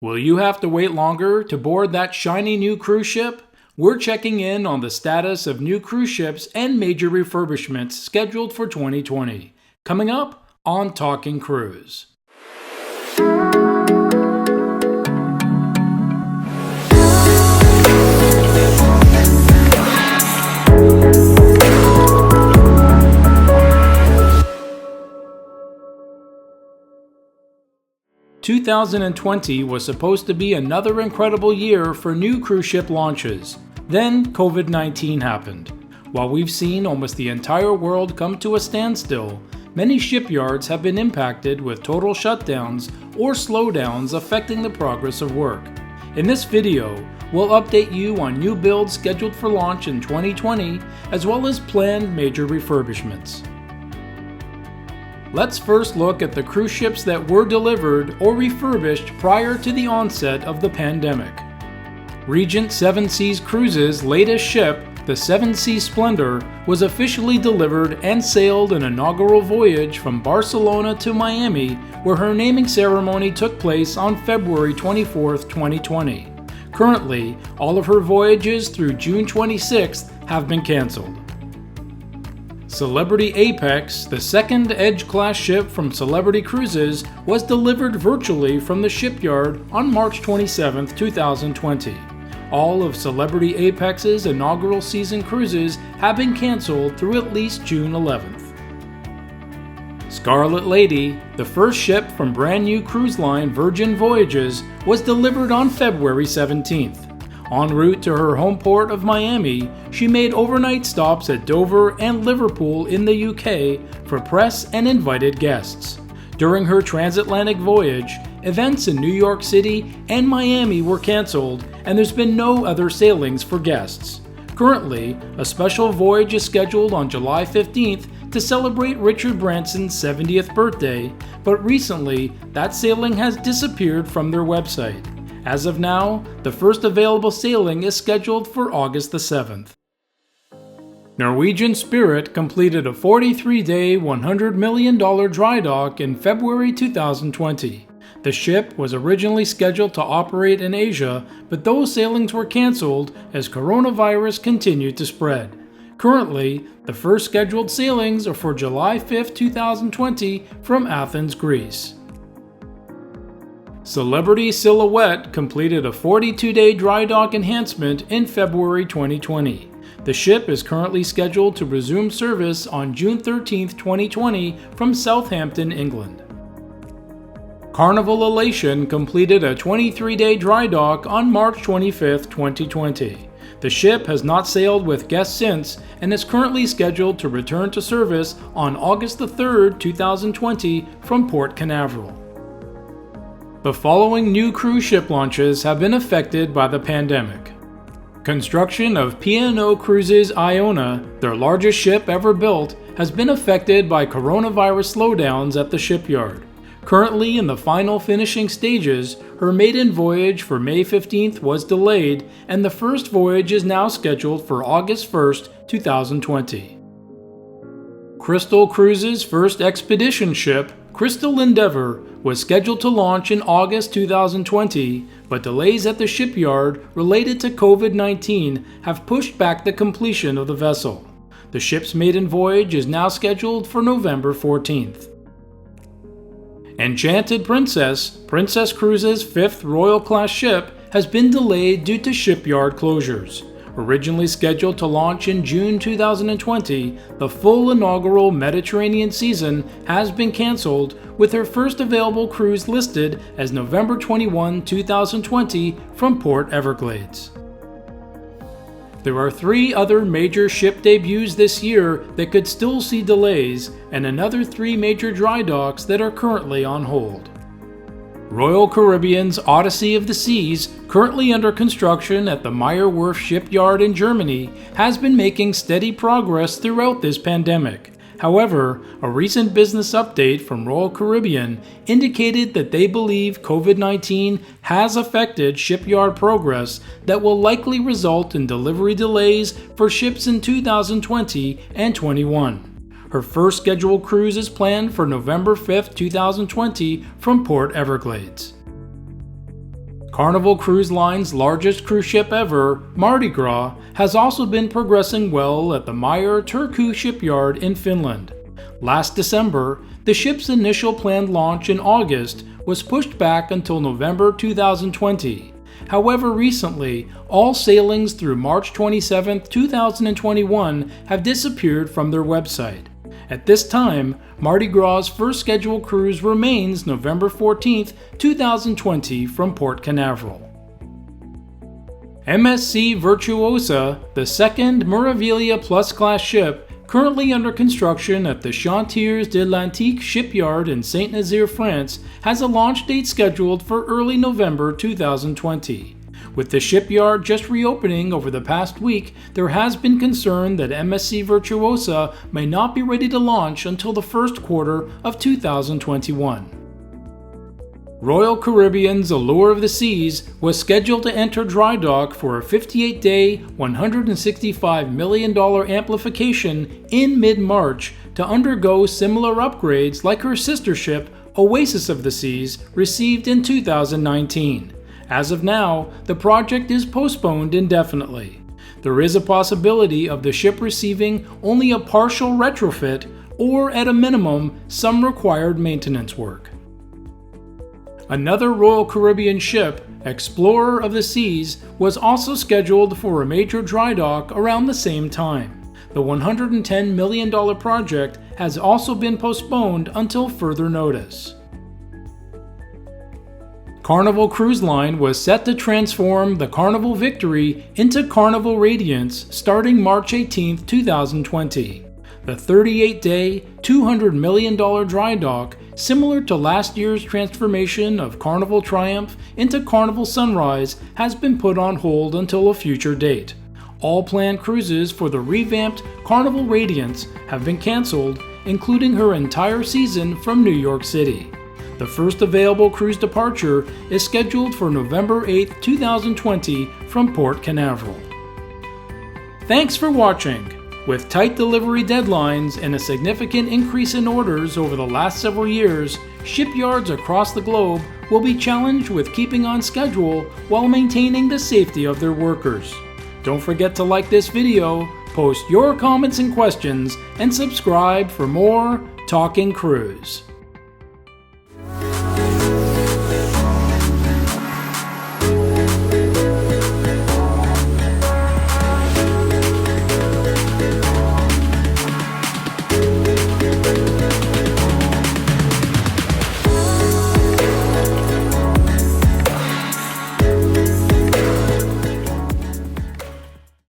Will you have to wait longer to board that shiny new cruise ship? We're checking in on the status of new cruise ships and major refurbishments scheduled for 2020. Coming up on Talking Cruise. "2020 was supposed to be another incredible year for new cruise ship launches. Then COVID-19 happened. While we've seen almost the entire world come to a standstill, many shipyards have been impacted with total shutdowns or slowdowns affecting the progress of work. In this video, we'll update you on new builds scheduled for launch in 2020, as well as planned major refurbishments. Let's first look at the cruise ships that were delivered or refurbished prior to the onset of the pandemic. Regent 7 Seas Cruises' latest ship, the 7 Seas Splendor, was officially delivered and sailed an inaugural voyage from Barcelona to Miami, where her naming ceremony took place on February 24, 2020. Currently, all of her voyages through June 26th have been canceled. Celebrity Apex, the second Edge-class ship from Celebrity Cruises, was delivered virtually from the shipyard on March 27, 2020. All of Celebrity Apex's inaugural season cruises have been canceled through at least June 11th. Scarlet Lady, the first ship from brand new cruise line Virgin Voyages, was delivered on February 17th. En route to her home port of Miami, she made overnight stops at Dover and Liverpool in the UK for press and invited guests. During her transatlantic voyage, events in New York City and Miami were canceled, and there's been no other sailings for guests. Currently, a special voyage is scheduled on July 15th to celebrate Richard Branson's 70th birthday, but recently that sailing has disappeared from their website. As of now, the first available sailing is scheduled for August the 7th. Norwegian Spirit completed a 43-day, $100 million dry dock in February 2020. The ship was originally scheduled to operate in Asia, but those sailings were canceled as coronavirus continued to spread. Currently, the first scheduled sailings are for July 5, 2020 from Athens, Greece. Celebrity Silhouette completed a 42-day dry dock enhancement in February 2020. The ship is currently scheduled to resume service on June 13, 2020 from Southampton, England. Carnival Elation completed a 23-day dry dock on March 25, 2020. The ship has not sailed with guests since and is currently scheduled to return to service on August 3, 2020 from Port Canaveral. The following new cruise ship launches have been affected by the pandemic. Construction of P&O Cruises Iona, their largest ship ever built, has been affected by coronavirus slowdowns at the shipyard. Currently in the final finishing stages, her maiden voyage for May 15th was delayed, and the first voyage is now scheduled for August 1st, 2020. Crystal Cruises' first expedition ship, Crystal Endeavor, was scheduled to launch in August 2020, but delays at the shipyard related to COVID-19 have pushed back the completion of the vessel. The ship's maiden voyage is now scheduled for November 14th. Enchanted Princess, Princess Cruises' fifth Royal-class ship, has been delayed due to shipyard closures. Originally scheduled to launch in June 2020, the full inaugural Mediterranean season has been canceled, with her first available cruise listed as November 21, 2020 from Port Everglades. There are 3 other major ship debuts this year that could still see delays, and another 3 major dry docks that are currently on hold. Royal Caribbean's Odyssey of the Seas, currently under construction at the Meyer Werft shipyard in Germany, has been making steady progress throughout this pandemic. However, a recent business update from Royal Caribbean indicated that they believe COVID-19 has affected shipyard progress that will likely result in delivery delays for ships in 2020 and 21. Her first scheduled cruise is planned for November 5, 2020 from Port Everglades. Carnival Cruise Line's largest cruise ship ever, Mardi Gras, has also been progressing well at the Meyer Turku shipyard in Finland. Last December, the ship's initial planned launch in August was pushed back until November 2020. However, recently, all sailings through March 27, 2021 have disappeared from their website. At this time, Mardi Gras' first scheduled cruise remains November 14, 2020 from Port Canaveral. MSC Virtuosa, the second Meraviglia Plus class ship, currently under construction at the Chantiers de l'Antique shipyard in Saint-Nazaire, France, has a launch date scheduled for early November 2020. With the shipyard just reopening over the past week, there has been concern that MSC Virtuosa may not be ready to launch until the first quarter of 2021. Royal Caribbean's Allure of the Seas was scheduled to enter dry dock for a 58-day, $165 million amplification in mid-March to undergo similar upgrades like her sister ship, Oasis of the Seas, received in 2019. As of now, the project is postponed indefinitely. There is a possibility of the ship receiving only a partial retrofit or, at a minimum, some required maintenance work. Another Royal Caribbean ship, Explorer of the Seas, was also scheduled for a major dry dock around the same time. The $110 million project has also been postponed until further notice. Carnival Cruise Line was set to transform the Carnival Victory into Carnival Radiance starting March 18, 2020. The 38-day, $200 million dry dock, similar to last year's transformation of Carnival Triumph into Carnival Sunrise, has been put on hold until a future date. All planned cruises for the revamped Carnival Radiance have been canceled, including her entire season from New York City. The first available cruise departure is scheduled for November 8, 2020 from Port Canaveral. Thanks for watching! With tight delivery deadlines and a significant increase in orders over the last several years, shipyards across the globe will be challenged with keeping on schedule while maintaining the safety of their workers. Don't forget to like this video, post your comments and questions, and subscribe for more Talking Cruise.